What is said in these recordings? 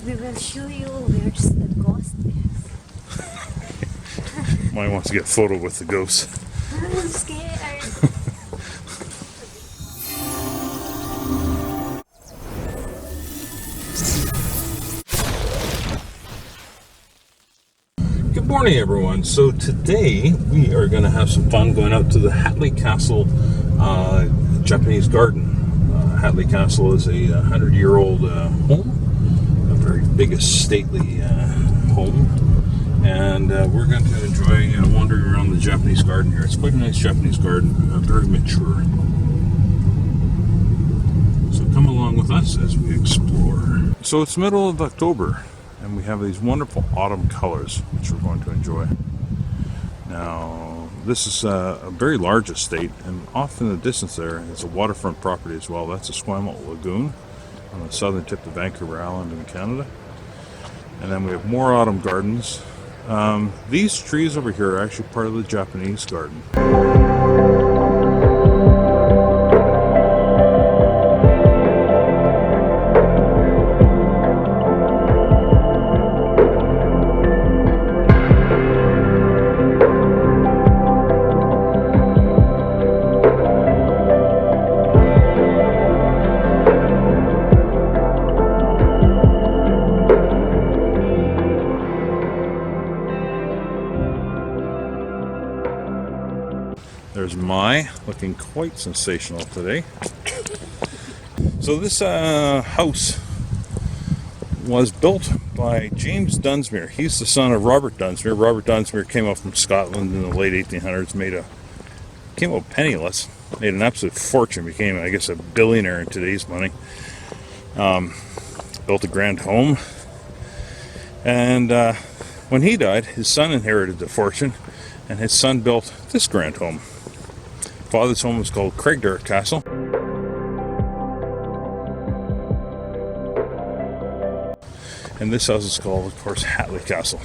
We will show you where the ghost is. Mine wants to get a photo with the ghost. I'm scared. Good morning, everyone. So today we are going to have some fun going out to the Hatley Castle Japanese garden. Hatley Castle is a 100-year-old home, a very big, stately home, and we're going to enjoy wandering around the Japanese garden here. It's quite a nice Japanese garden, very mature. So come along with us as we explore. So it's middle of October, and we have these wonderful autumn colors, which we're going to enjoy. Now, this is a very large estate, and off in the distance there is a waterfront property as well. That's a Esquimalt Lagoon on the southern tip of Vancouver Island in Canada. And then we have more autumn gardens. These trees over here are actually part of the Japanese garden. There's Mai, looking quite sensational today. So this house was built by James Dunsmuir. He's the son of Robert Dunsmuir. Robert Dunsmuir came up from Scotland in the late 1800s, came out penniless, made an absolute fortune, became, I guess, a billionaire in today's money. Built a grand home. And when he died, his son inherited the fortune, and his son built this grand home. Father's home was called Craigdarroch Castle. And this house is called, of course, Hatley Castle.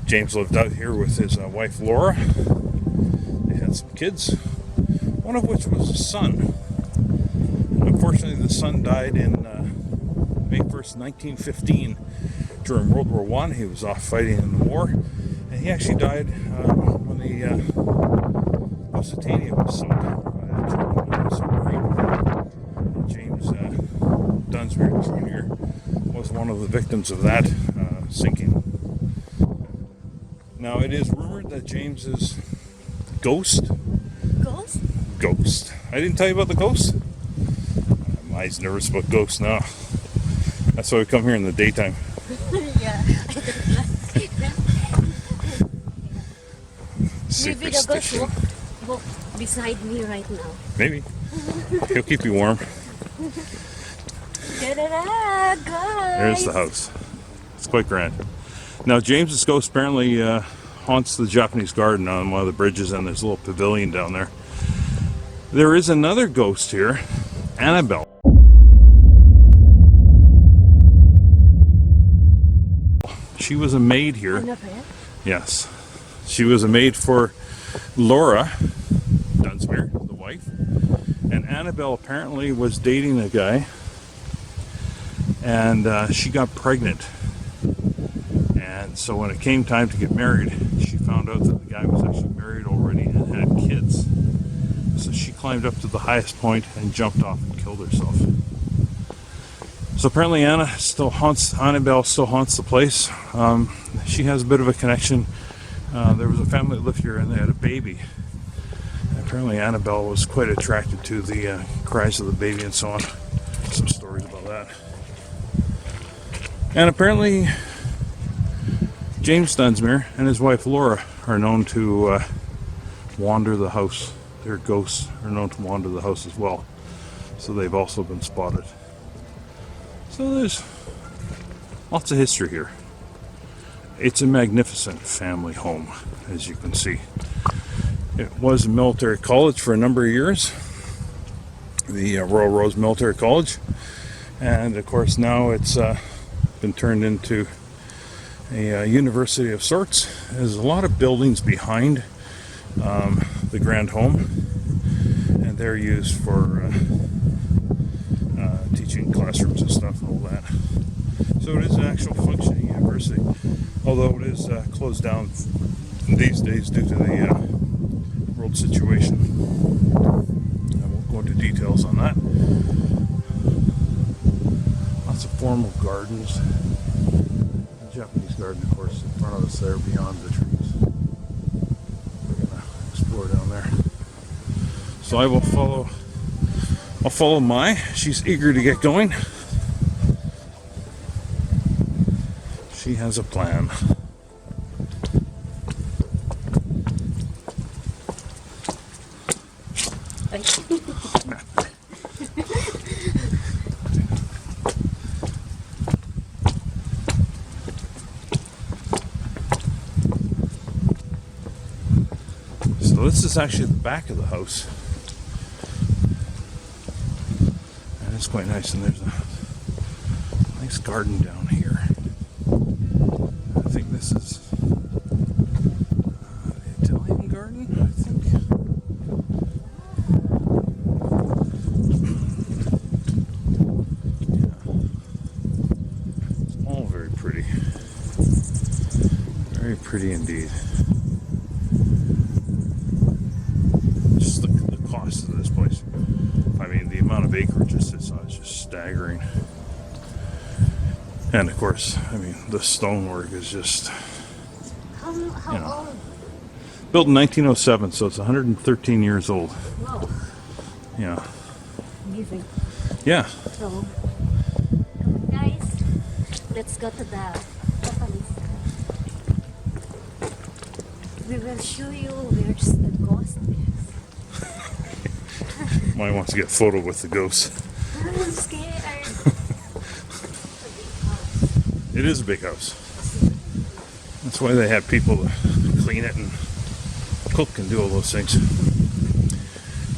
James lived out here with his wife Laura. They had some kids, one of which was a son. Unfortunately, the son died in May 1st, 1915 during World War I. He was off fighting in the war, and he actually died when the Lusitania was sunk by the German submarine. James Dunsmuir Jr. was one of the victims of that sinking. Now, it is rumored that James is ghost. Ghost? Ghost. I didn't tell you about the ghost? Mai's nervous about ghosts now. That's why we come here in the daytime. Yeah. Maybe the ghost walk beside me right now. Maybe. He'll keep you warm. Da-da-da, guys. There's the house. It's quite grand. Now, James's ghost apparently haunts the Japanese garden on one of the bridges, and there's a little pavilion down there. There is another ghost here, Annabelle. She was a maid here. Annabelle? Yes. She was a maid for Laura Dunsmuir, the wife. And Annabelle apparently was dating a guy, and she got pregnant. And so when it came time to get married, she found out that the guy was actually married already and had kids. So she climbed up to the highest point and jumped off and killed herself. So apparently Annabelle still haunts the place. She has a bit of a connection. There was a family that lived here, and they had a baby. And apparently Annabelle was quite attracted to the cries of the baby and so on. Some stories about that. And apparently James Dunsmuir and his wife Laura are known to wander the house. Their ghosts are known to wander the house as well. So they've also been spotted. So there's lots of history here. It's a magnificent family home, as you can see. It was a military college for a number of years, the Royal Rose Military College, and of course now it's been turned into a university of sorts. There's a lot of buildings behind the grand home, and they're used for teaching classrooms and stuff and all that. So it is an actual functioning university, although it is closed down these days due to the world situation. I won't go into details on that. Lots of formal gardens. The Japanese garden, of course, in front of us there beyond the trees. We're going to explore down there. So I will follow. I'll follow Mai. She's eager to get going. She has a plan. So this is actually the back of the house. And it's quite nice, and there's a nice garden down here. I think this is the Italian garden, I think. Yeah. It's all very pretty. Very pretty indeed. Just look at the cost of this place. I mean, the amount of acreage it sits on is just staggering. And of course, I mean, the stonework is just, How old? built in 1907, so it's 113 years old. Wow. Yeah. Amazing. Yeah. So, guys, let's go to the Japanese. We will show you where the ghost is. Mine wants to get a photo with the ghost. I'm scared. It is a big house. That's why they have people to clean it and cook and do all those things.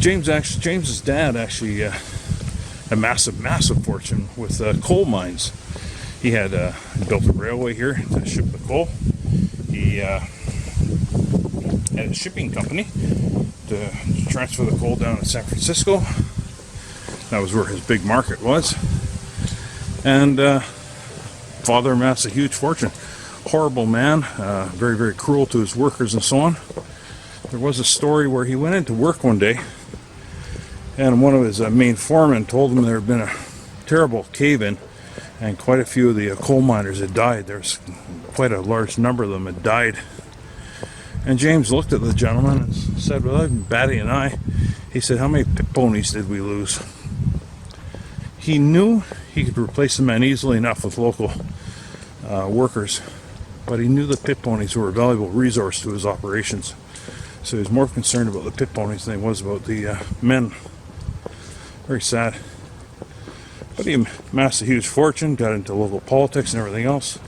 James's dad actually a massive fortune with coal mines. He had built a railway here to ship the coal. He had a shipping company to transfer the coal down to San Francisco. That was where his big market was. And father amassed a huge fortune. Horrible man, very, very cruel to his workers and so on. There was a story where he went into work one day, and one of his main foremen told him there had been a terrible cave-in, and quite a few of the coal miners had died. There's quite a large number of them had died. And James looked at the gentleman and said, without batting an eye, he said, "How many pit ponies did we lose?" He knew he could replace the men easily enough with local workers, but he knew the pit ponies were a valuable resource to his operations. So he was more concerned about the pit ponies than he was about the men. Very sad. But he amassed a huge fortune, got into local politics and everything else,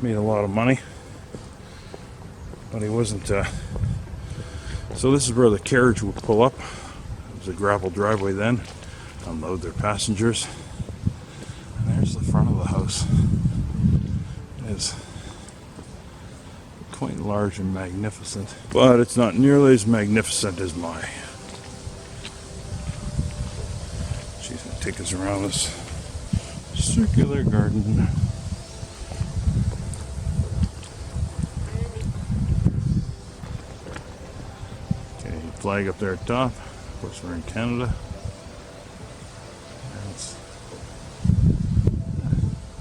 made a lot of money. But he wasn't... So this is where the carriage would pull up. It was a gravel driveway then. Unload their passengers. And there's the front of the house. It is quite large and magnificent, but it's not nearly as magnificent as my. She's going to take us around this circular garden. Okay, flag up there at top. Of course, we're in Canada. It's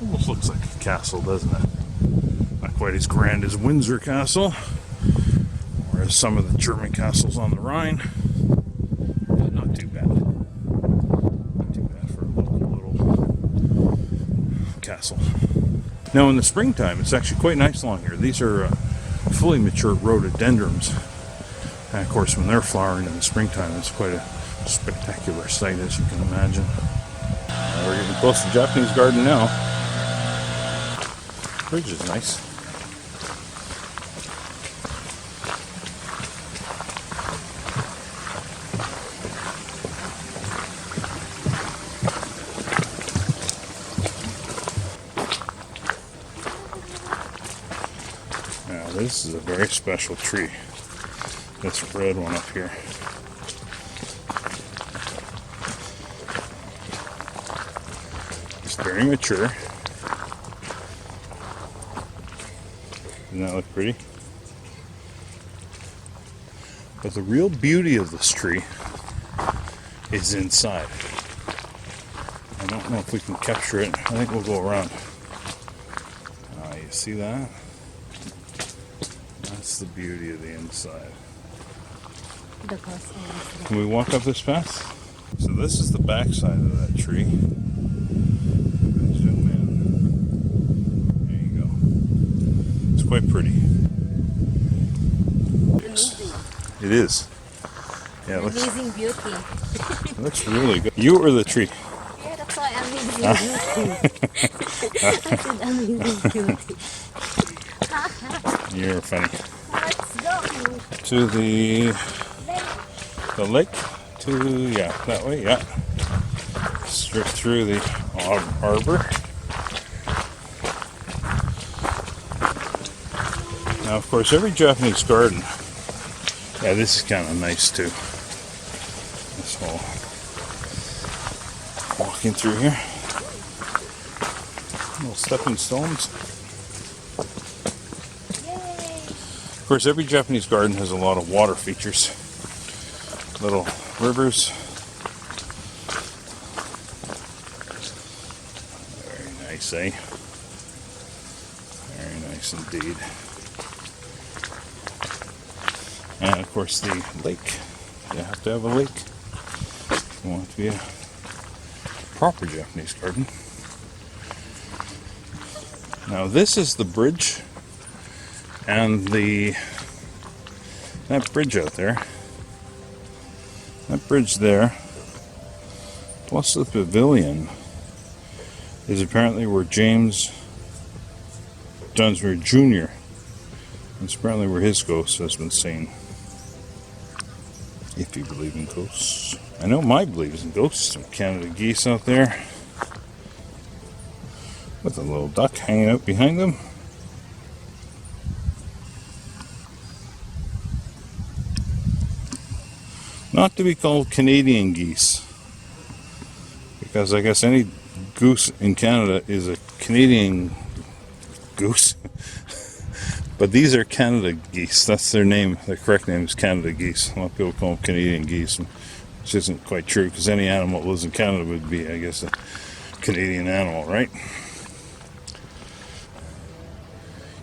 almost looks like a castle, doesn't it? Not quite as grand as Windsor Castle, or as some of the German castles on the Rhine, but not too bad. Not too bad for a local little castle. Now in the springtime, it's actually quite nice along here. These are fully mature rhododendrons. And of course, when they're flowering in the springtime, it's quite a Spectacular sight, as you can imagine. We're getting close to Japanese garden now. Bridge is nice. Now this is a very special tree. This red one up here. It's very mature. Doesn't that look pretty? But the real beauty of this tree is inside. I don't know if we can capture it. I think we'll go around. You see that? That's the beauty of the inside. Can we walk up this path? So this is the back side of that tree. Zoom in. There you go. It's quite pretty. It is. Yeah, it looks, Amazing beauty. it looks really good. You or the tree? Yeah, that's why amazing beauty. I said amazing beauty. You're funny. Let's go. To the lake? Yeah, that way, yeah. Straight through the harbor. Now, of course, every Japanese garden, yeah, this is kind of nice too. This whole walking through here. Little stepping stones. Of course, every Japanese garden has a lot of water features. Little rivers. Very nice, eh? Very nice indeed. And of course the lake. You have to have a lake. You want it to be a proper Japanese garden. Now this is the bridge. And that bridge out there, that bridge there, plus the pavilion, is apparently where James Dunsmuir Jr. It's apparently where his ghost has been seen. If you believe in ghosts. I know Mike believes in ghosts. Some Canada geese out there with a little duck hanging out behind them. Not to be called Canadian geese, because I guess any goose in Canada is a Canadian goose. But these are Canada geese. That's their name. The correct name is Canada geese. A lot of people call them Canadian geese, which isn't quite true, because any animal that lives in Canada would be, I guess, a Canadian animal, right?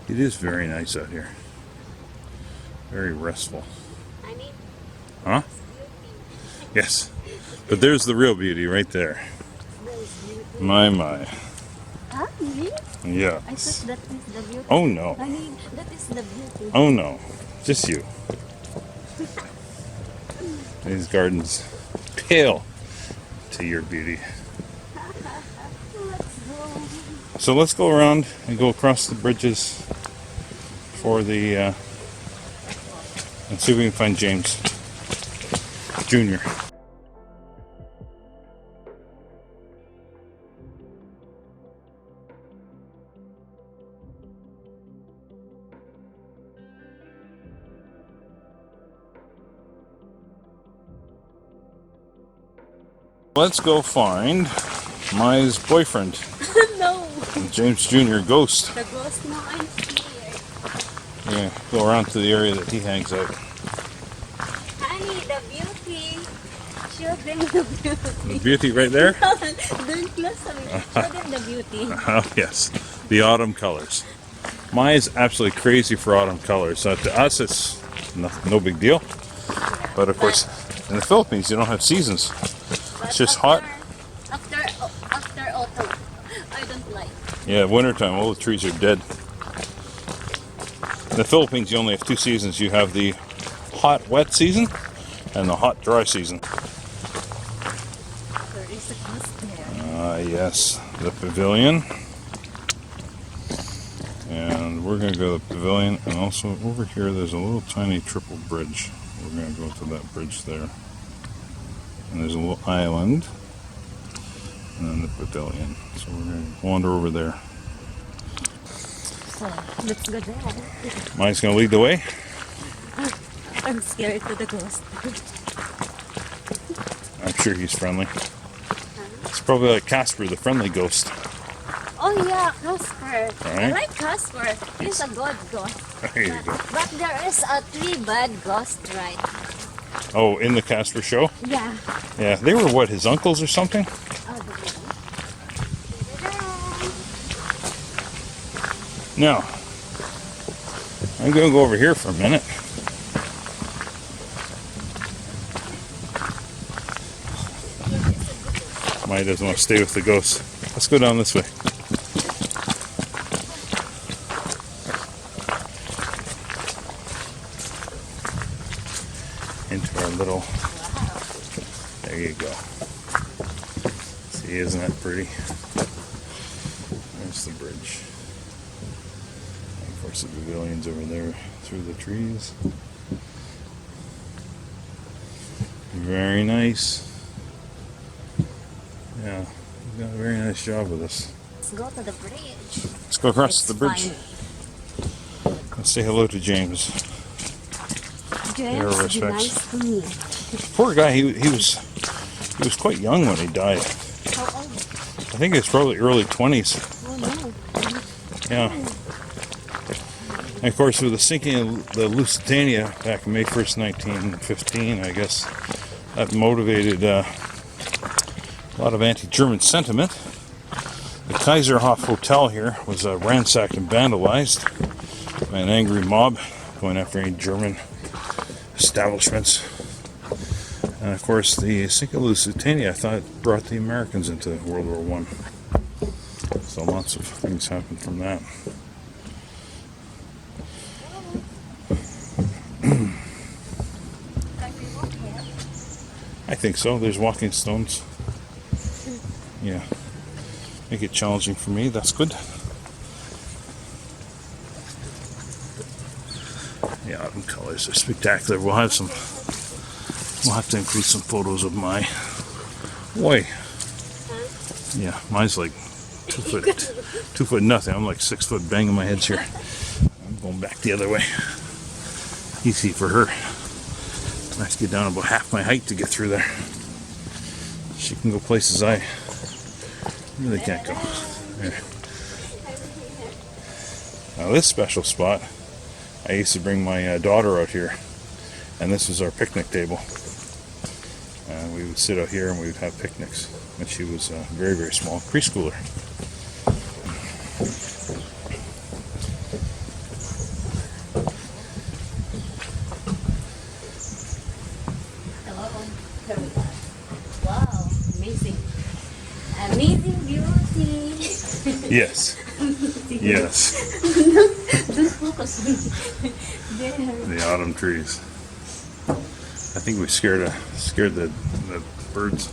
It is very nice out here. Very restful. Huh? Yes. But there's the real beauty right there. My. Huh? Me? Yeah. I thought that is the beauty. Oh no. I mean, that is the beauty. Oh no. Just you. These gardens pale to your beauty. Let's go. So let's go around and go across the bridges for the and see if we can find James Jr. Let's go find Mai's boyfriend, No. James Jr. Ghost. The ghost now I'm here. Yeah, go around to the area that he hangs out. Honey, the beauty. Show them the beauty. The beauty right there? Don't close to me. Show them the beauty. Oh yes, the autumn colors. Mai is absolutely crazy for autumn colors. So to us, it's no big deal. But of course, in the Philippines, you don't have seasons. It's just hot. After autumn, I don't like. Yeah, wintertime, all the trees are dead. In the Philippines, you only have two seasons. You have the hot, wet season and the hot, dry season. There's a ghost there. Yes, the pavilion. And we're going to go to the pavilion, and also over here there's a little tiny triple bridge. We're going to go to that bridge there. And there's a little island, and then the pavilion. So we're going to wander over there. So, let's go there. Mike's going to lead the way. I'm scared to the ghost. I'm sure he's friendly. It's probably like Casper, the friendly ghost. Oh yeah, Casper. I Right. like Casper. He's a good ghost. There you go. But there is a 3 bad ghosts, right? Oh, in the Casper show? Yeah. Yeah, they were what, his uncles or something? Now, I'm going to go over here for a minute. Maya doesn't want to stay with the ghosts. Let's go down this way. Into our little... There you go. See, isn't that pretty? There's the bridge. And of course the pavilion's over there through the trees. Very nice. Yeah, you've done a very nice job with this. Let's go to the bridge. Let's go across the bridge. Fine. Let's say hello to James. James, be respects. nice to me. Poor guy, he was quite young when he died. How old? I think it's probably early 20s. Oh no. Yeah. And of course, with the sinking of the Lusitania back on May 1st, 1915, I guess that motivated a lot of anti-German sentiment. The Kaiserhof Hotel here was ransacked and vandalized by an angry mob going after any German establishments. And of course, the sinking of Lusitania, I thought, brought the Americans into World War I. So lots of things happened from that. I think so. There's walking stones. Yeah. Make it challenging for me. That's good. The autumn colors are spectacular. We'll have to include some photos of my boy. Yeah, mine's like 2 foot nothing. I'm like 6 foot banging my heads here. I'm going back the other way. Easy for her. I have to get down about half my height to get through there. She can go places I really can't go. There. Now this special spot, I used to bring my daughter out here, and this was our picnic table. We would sit out here and we would have picnics. And she was a very, very small preschooler. Wow, amazing. Amazing beauty. Yes. Yes. Don't focus on there. The autumn trees. I think we scared the birds.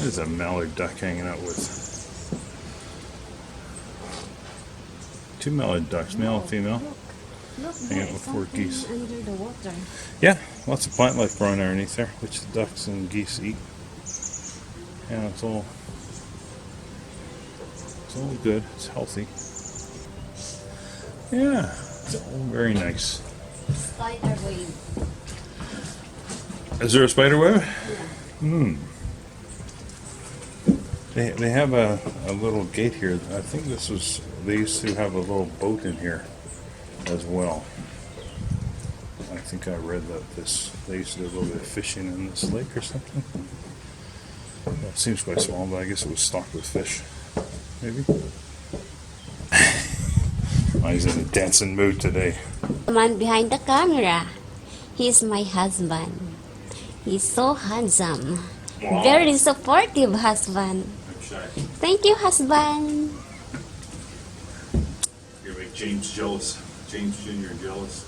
There's a mallard duck hanging out with 2 mallard ducks, male and female. Look, Hanging out with 4 geese. under the water. Yeah, lots of plant life growing underneath there, which the ducks and geese eat. Yeah, it's all good. It's healthy. Yeah, it's all very nice. Spider wave. Is there a spider web? Yeah. They have a little gate here. I think they used to have a little boat in here as well. I think I read that they used to do a little bit of fishing in this lake or something. Well, it seems quite small, but I guess it was stocked with fish. Maybe. He's in a dancing mood today. The man behind the camera. He's my husband. He's so handsome. Wow. Very supportive husband. I'm shy. Thank you, husband. You're gonna make James jealous. James Jr. jealous.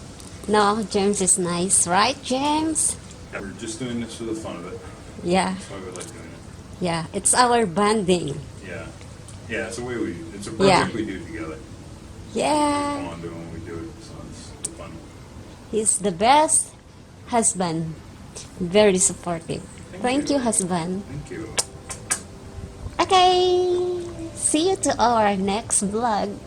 No, James is nice, right, James? We're just doing this for the fun of it. Yeah. That's why we like doing it. Yeah, it's our bonding. Yeah. Yeah, it's a way it's a Yeah. project we do together. Yeah. Fun doing when we do it, so it's fun. He's the best husband. Very supportive. Thank you, husband. Thank you. Okay. See you to our next vlog.